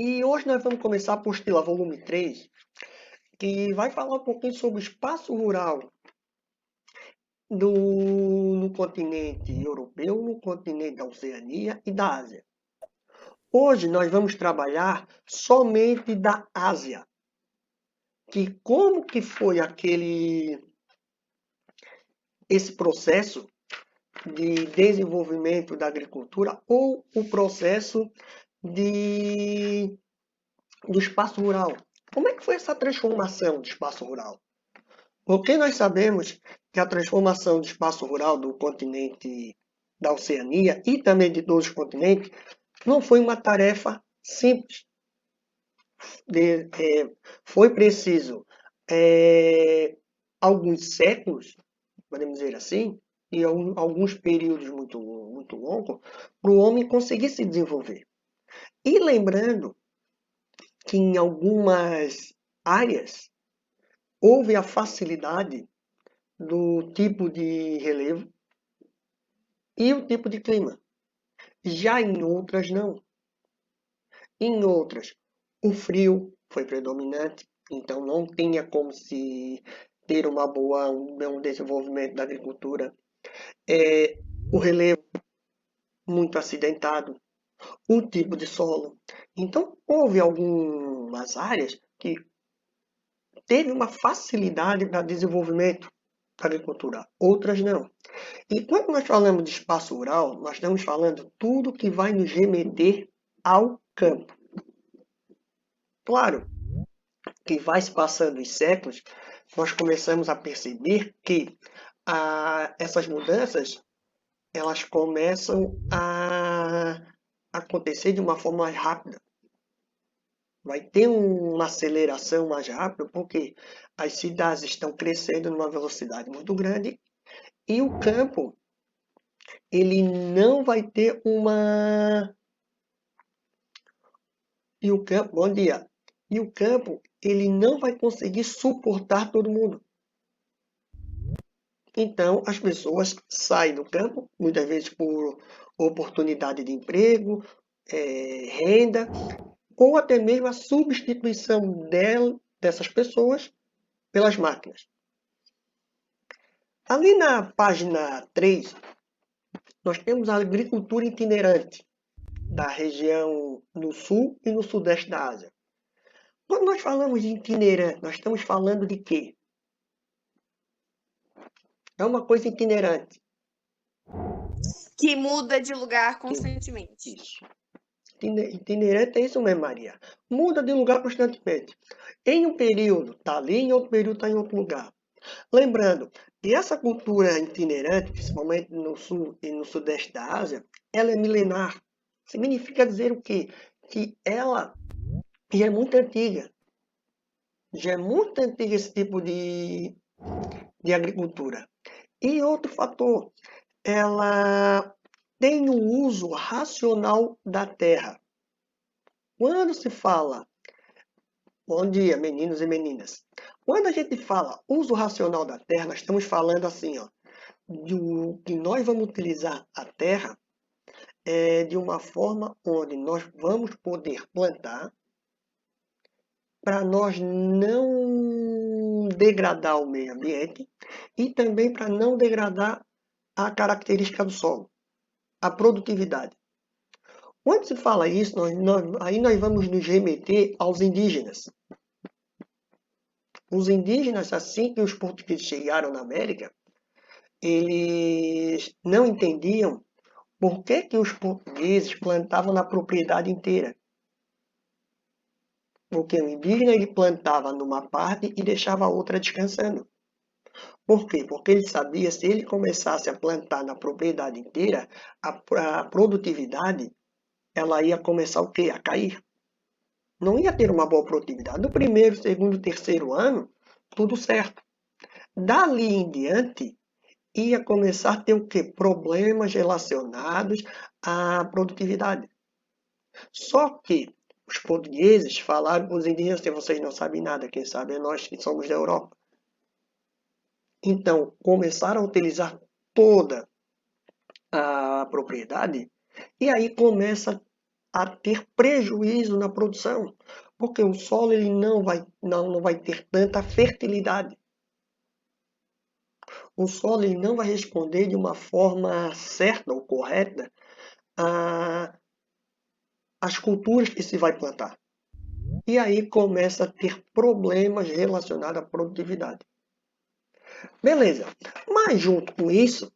E hoje nós vamos começar a apostila volume 3, que vai falar um pouquinho sobre o espaço rural no continente europeu, no continente da Oceania e da Ásia. Hoje nós vamos trabalhar somente da Ásia, que como que foi esse processo de desenvolvimento da agricultura ou o processo de, do espaço rural. Como é que foi essa transformação do espaço rural? Porque nós sabemos que a transformação do espaço rural do continente da Oceania e também de todos os continentes não foi uma tarefa simples. Foi preciso alguns séculos, podemos dizer assim, e alguns períodos muito longos, para o homem conseguir se desenvolver. E lembrando que em algumas áreas houve a facilidade do tipo de relevo e o tipo de clima. Já em outras, não. Em outras, o frio foi predominante, então não tinha como se ter um bom desenvolvimento da agricultura. O relevo muito acidentado, o tipo de solo. Então, houve algumas áreas que teve uma facilidade para desenvolvimento da agricultura, outras não. E quando nós falamos de espaço rural, nós estamos falando tudo que vai nos remeter ao campo. Claro que vai se passando os séculos, nós começamos a perceber que essas mudanças elas começam a acontecer de uma forma mais rápida. Vai ter uma aceleração mais rápida porque as cidades estão crescendo numa velocidade muito grande e o campo ele não vai ter uma e o campo, bom dia. E o campo ele não vai conseguir suportar todo mundo. Então as pessoas saem do campo, muitas vezes por oportunidade de emprego, renda, ou até mesmo a substituição dessas pessoas pelas máquinas. Ali na página 3, nós temos a agricultura itinerante da região no sul e no sudeste da Ásia. Quando nós falamos de itinerante, nós estamos falando de quê? É uma coisa itinerante. Que muda de lugar constantemente. Isso. Itinerante é isso mesmo, Maria. Muda de lugar constantemente. Em um período está ali, em outro período está em outro lugar. Lembrando que essa cultura itinerante, principalmente no sul e no sudeste da Ásia, ela é milenar. Significa dizer o quê? Que ela já é muito antiga. Já é muito antiga esse tipo de agricultura. E outro fator, ela tem o uso racional da terra. Quando se fala, bom dia, meninos e meninas. Quando a gente fala uso racional da terra, nós estamos falando assim, ó, que nós vamos utilizar a terra de uma forma onde nós vamos poder plantar para nós não degradar o meio ambiente e também para não degradar a característica do solo, a produtividade. Quando se fala isso, aí nós vamos nos remeter aos indígenas. Os indígenas, assim que os portugueses chegaram na América, eles não entendiam por que os portugueses plantavam na propriedade inteira. Porque o indígena ele plantava numa parte e deixava a outra descansando. Por quê? Porque ele sabia que se ele começasse a plantar na propriedade inteira, a produtividade ela ia começar o quê? A cair. Não ia ter uma boa produtividade. No primeiro, segundo, terceiro ano, tudo certo. Dali em diante, ia começar a ter o quê? Problemas relacionados à produtividade. Só que os portugueses falaram para os indígenas que vocês não sabem nada, quem sabe é nós que somos da Europa. Então, começaram a utilizar toda a propriedade e aí começa a ter prejuízo na produção, porque o solo ele não vai ter tanta fertilidade. O solo ele não vai responder de uma forma certa ou correta às culturas que se vai plantar. E aí começa a ter problemas relacionados à produtividade. Beleza, mas junto com isso,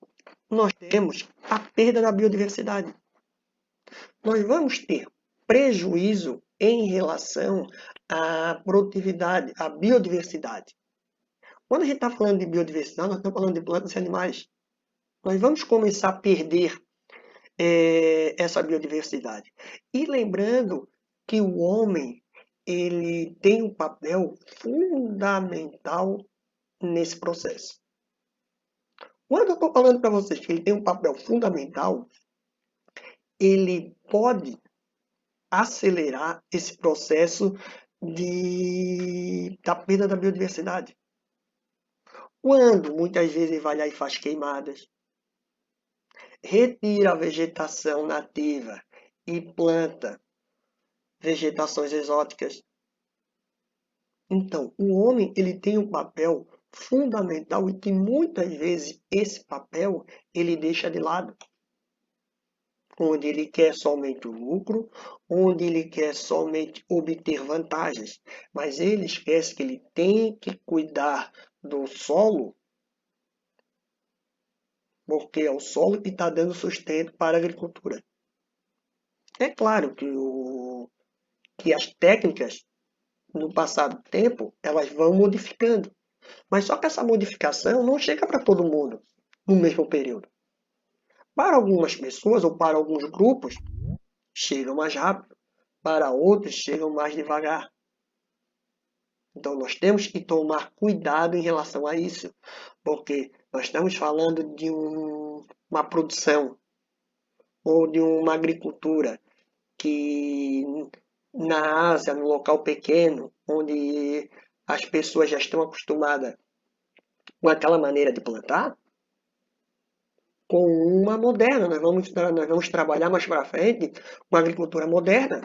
nós temos a perda da biodiversidade. Nós vamos ter prejuízo em relação à produtividade, à biodiversidade. Quando a gente está falando de biodiversidade, nós estamos falando de plantas e animais. Nós vamos começar a perder essa biodiversidade. E lembrando que o homem ele tem um papel fundamental nesse processo. Quando eu estou falando para vocês que ele tem um papel fundamental, ele pode acelerar esse processo da perda da biodiversidade. Quando muitas vezes ele vai lá e faz queimadas, retira a vegetação nativa e planta vegetações exóticas. Então, o homem ele tem um papel fundamental e que muitas vezes esse papel ele deixa de lado. Onde ele quer somente o lucro, onde ele quer somente obter vantagens. Mas ele esquece que ele tem que cuidar do solo, porque é o solo que está dando sustento para a agricultura. É claro que as técnicas, no passar do tempo, elas vão modificando. Mas só que essa modificação não chega para todo mundo no mesmo período. Para algumas pessoas ou para alguns grupos, chegam mais rápido. Para outros, chegam mais devagar. Então, nós temos que tomar cuidado em relação a isso, porque nós estamos falando de uma produção ou de uma agricultura que na Ásia, num local pequeno, onde as pessoas já estão acostumadas com aquela maneira de plantar, com uma moderna. Nós vamos trabalhar mais para frente com a agricultura moderna.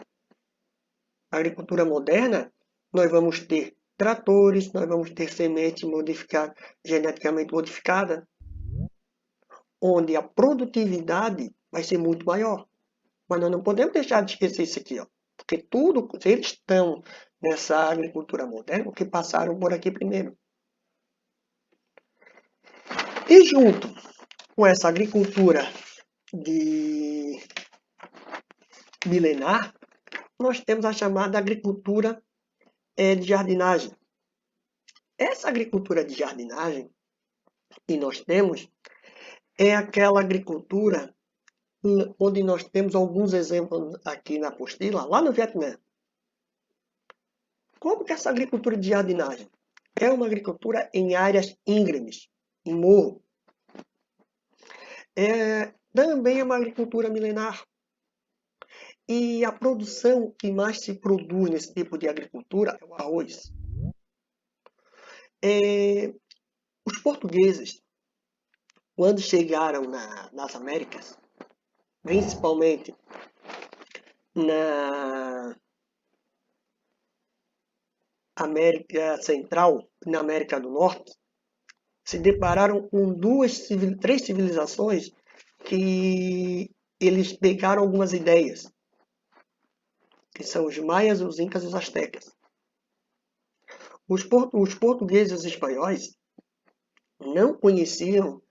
A agricultura moderna, nós vamos ter tratores, nós vamos ter semente modificada, geneticamente modificada, onde a produtividade vai ser muito maior. Mas nós não podemos deixar de esquecer isso aqui, ó, porque eles estão nessa agricultura moderna porque passaram por aqui primeiro. E junto com essa agricultura de milenar, nós temos a chamada agricultura de jardinagem. Essa agricultura de jardinagem que nós temos é aquela agricultura onde nós temos alguns exemplos aqui na apostila, lá no Vietnã. Como que essa agricultura de jardinagem? É uma agricultura em áreas íngremes, em morro. Também é uma agricultura milenar. E a produção que mais se produz nesse tipo de agricultura é o arroz. Os portugueses, quando chegaram nas Américas, principalmente na América Central e na América do Norte, se depararam com três civilizações que eles pegaram algumas ideias, que são os maias, os incas e os astecas. Os portugueses e os espanhóis não conheciam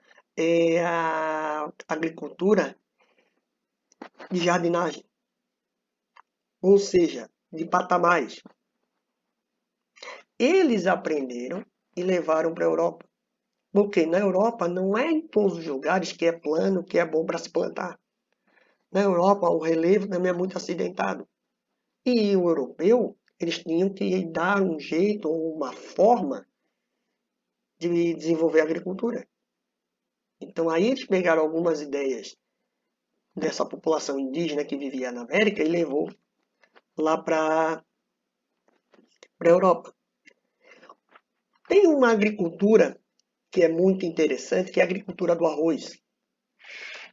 a agricultura de jardinagem, ou seja, de patamares. Eles aprenderam e levaram para a Europa. Porque na Europa não é em todos os lugares que é plano, que é bom para se plantar. Na Europa o relevo também é muito acidentado. E o europeu, eles tinham que dar um jeito ou uma forma de desenvolver a agricultura. Então aí eles pegaram algumas ideias dessa população indígena que vivia na América e levou lá para a Europa. Tem uma agricultura que é muito interessante, que é a agricultura do arroz.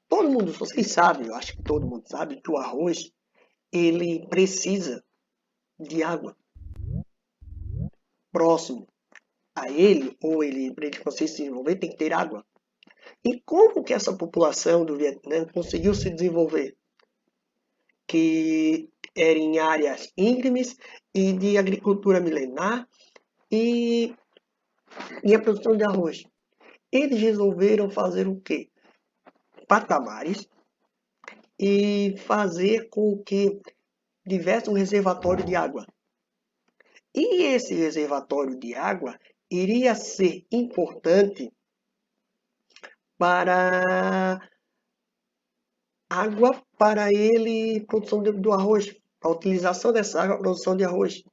Todo mundo, vocês sabem, eu acho que todo mundo sabe que o arroz ele precisa de água. Próximo a ele, ou ele, para ele conseguir se desenvolver, tem que ter água. E como que essa população do Vietnã conseguiu se desenvolver? Que era em áreas íngremes e de agricultura milenar e a produção de arroz. Eles resolveram fazer o quê? Patamares e fazer com que tivesse um reservatório de água. E esse reservatório de água iria ser importante para água para ele, produção do arroz, a utilização dessa água, produção de arroz.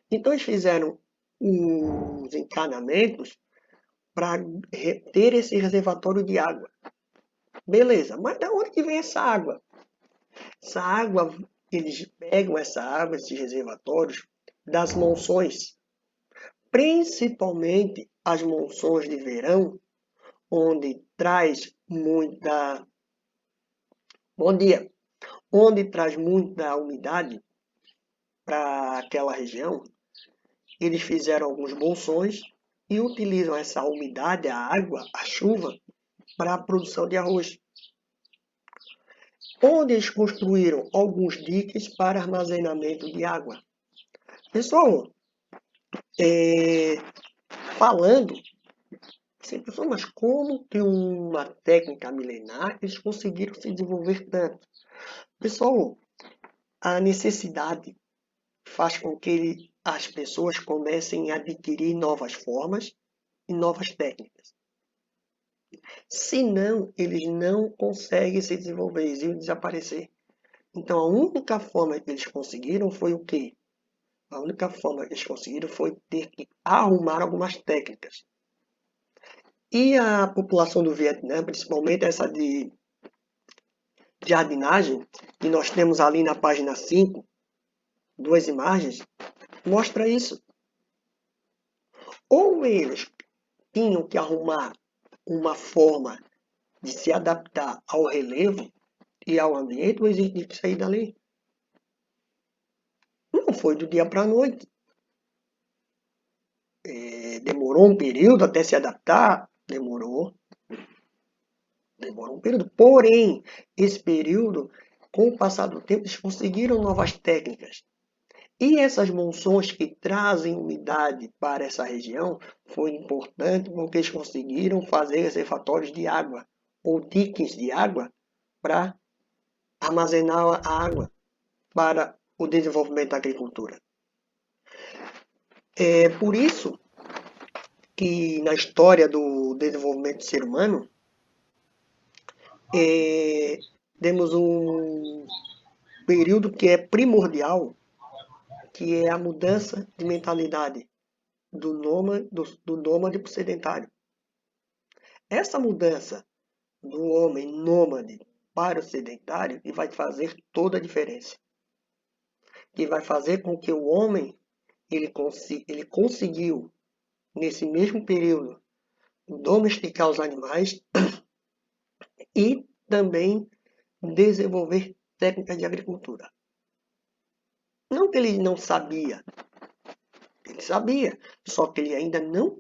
Então eles fizeram os encanamentos para ter esse reservatório de água. Beleza, mas de onde que vem essa água? Essa água, eles pegam essa água, esses reservatórios, das monções. Principalmente as monções de verão, onde traz muita... Bom dia! Onde traz muita umidade para aquela região, eles fizeram alguns bolsões e utilizam essa umidade, a água, a chuva, para a produção de arroz. Onde eles construíram alguns diques para armazenamento de água. Pessoal, falando, assim, pessoal, mas como que uma técnica milenar eles conseguiram se desenvolver tanto? Pessoal, a necessidade faz com que as pessoas comecem a adquirir novas formas e novas técnicas. Senão, eles não conseguem se desenvolver, eles iam desaparecer. Então, a única forma que eles conseguiram foi o quê? A única forma que eles conseguiram foi ter que arrumar algumas técnicas. E a população do Vietnã, principalmente essa de jardinagem, que nós temos ali na página 5, 2 imagens, mostra isso. Ou eles tinham que arrumar uma forma de se adaptar ao relevo e ao ambiente, ou eles tinham que sair dali. Não foi do dia para a noite. Demorou um período até se adaptar? Demorou um período. Porém, esse período, com o passar do tempo, eles conseguiram novas técnicas. E essas monções que trazem umidade para essa região foi importante porque eles conseguiram fazer reservatórios de água ou diques de água para armazenar a água para o desenvolvimento da agricultura. É por isso que na história do desenvolvimento do ser humano temos um período que é primordial, que é a mudança de mentalidade do nômade para o sedentário. Essa mudança do homem nômade para o sedentário que vai fazer toda a diferença. Que vai fazer com que o homem ele conseguiu, nesse mesmo período, domesticar os animais e também desenvolver técnicas de agricultura. Não que ele não sabia, ele sabia, só que ele ainda não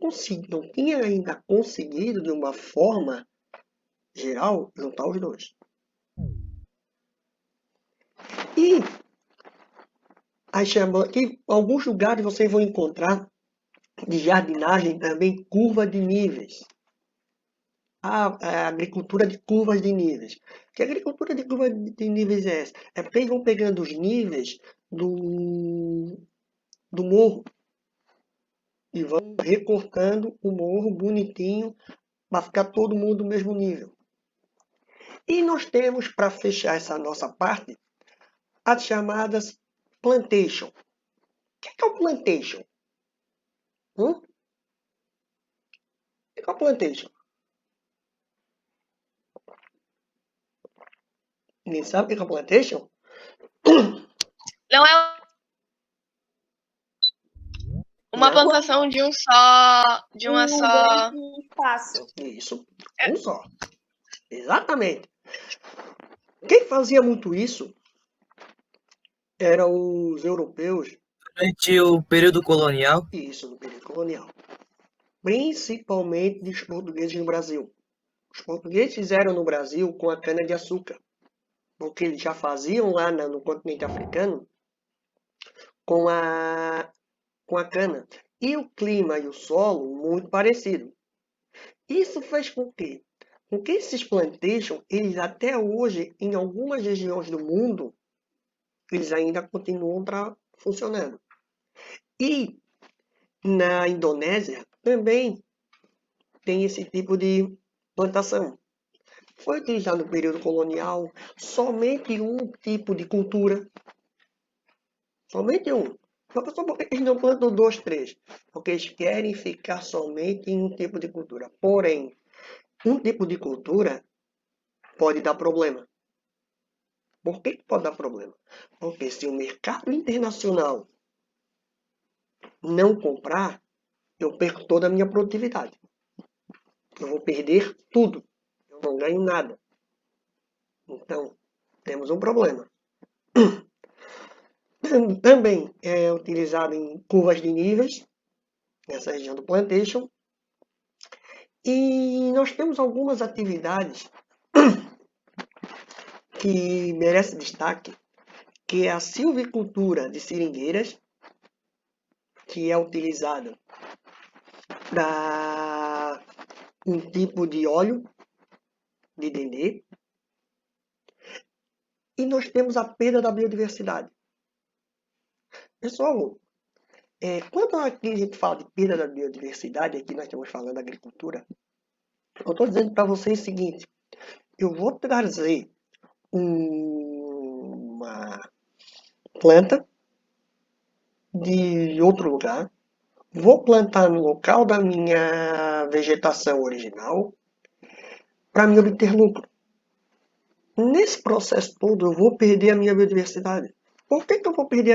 tinha ainda conseguido, de uma forma geral, juntar os dois. E aqui, alguns lugares vocês vão encontrar de jardinagem também curva de níveis. A agricultura de curvas de níveis. Que agricultura de curva de níveis é essa? É porque eles vão pegando os níveis do morro e vão recortando o morro bonitinho para ficar todo mundo no mesmo nível. E nós temos, para fechar essa nossa parte, as chamadas plantation. O que é o plantation? O que é o plantation? Ninguém sabe o que é o plantation? Não é uma plantação de uma só espaço. Isso, um só. Exatamente. Quem fazia muito isso Eram os europeus, Durante o período colonial, isso, no período colonial. Principalmente dos portugueses no Brasil. Os portugueses fizeram no Brasil com a cana-de-açúcar, porque eles já faziam lá no continente africano com a cana. E o clima e o solo muito parecido. Isso fez com que esses plantations, eles até hoje, em algumas regiões do mundo, eles ainda continuam funcionando. E na Indonésia também tem esse tipo de plantação. Foi utilizado no período colonial somente um tipo de cultura. Somente um. Só porque eles não plantam dois, três. Porque eles querem ficar somente em um tipo de cultura. Porém, um tipo de cultura pode dar problema. Por que pode dar problema? Porque se o mercado internacional não comprar, eu perco toda a minha produtividade. Eu vou perder tudo. Eu não ganho nada. Então, temos um problema. Também é utilizado em curvas de níveis, nessa região do plantation. E nós temos algumas atividades que merecem destaque, que é a silvicultura de seringueiras, que é utilizada para um tipo de óleo de dendê. E nós temos a perda da biodiversidade. Pessoal, quando aqui a gente fala de perda da biodiversidade, aqui nós estamos falando da agricultura, eu estou dizendo para vocês o seguinte, eu vou trazer uma planta de outro lugar, vou plantar no local da minha vegetação original para me obter lucro. Nesse processo todo eu vou perder a minha biodiversidade. Por que eu vou perder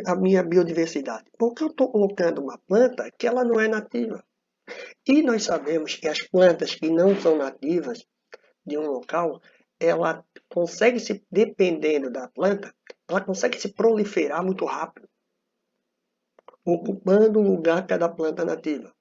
a minha biodiversidade? Porque eu estou colocando uma planta que ela não é nativa. E nós sabemos que as plantas que não são nativas de um local, ela consegue dependendo da planta, ela consegue se proliferar muito rápido, ocupando o lugar que é da planta nativa.